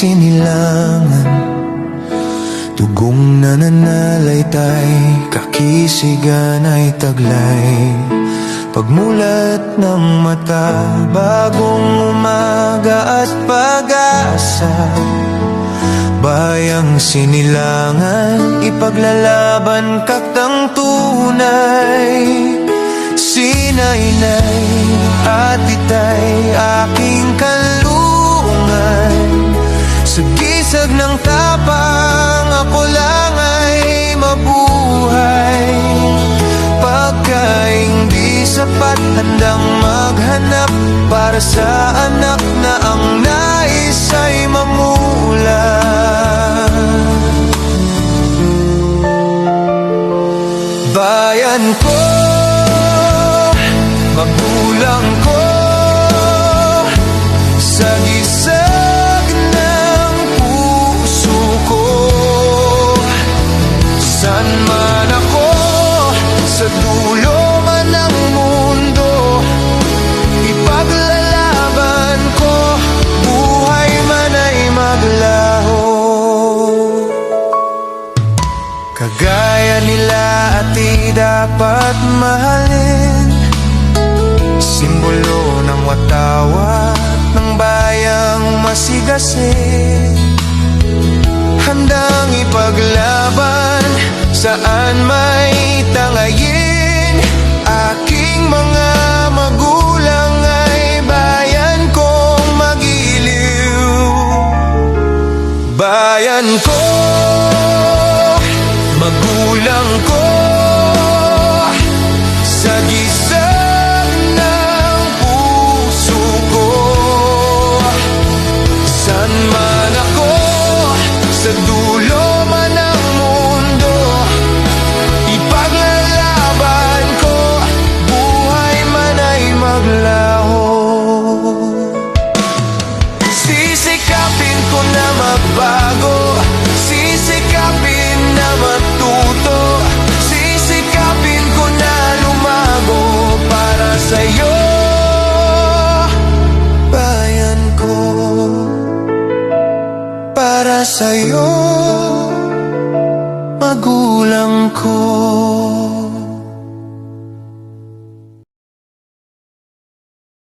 sinilangan, dugong nananalaytay, kakisigan ay taglay. Pagmulat ng mata, bagong umaga at pag-asa. Bayang sinilangan, ipaglalaban kaktang tunay. Sinainay at itay aking kalungan. Sa gisag ng tapang, ako lang ay mabuhay. Pagka hindi sapat, handang maghanap para sa anak na ang nais ay mamulat. Bayan ko, magulang ko, sa gisag ng puso ko. San man ako, sa dulo man ng mundo, ipaglalaban ko, buhay man ay maglaho. Kagaya nila at di dapat mahalin, simbolo ng watawat ng bayang masigasig. Handang ipaglaban, saan may tangayin. Aking mga magulang ay bayan kong magiliw. Bayan ko, magulang ko, sa gisag ng puso ko. San man ako, sa dulo man ng mundo, ipaglalaban ko, buhay man ay maglaho. Sisikapin ko na magbago, sisikapin na matuto, sisikapin ko na lumago para sa'yo, bayan ko. Para sa'yo, magulang ko.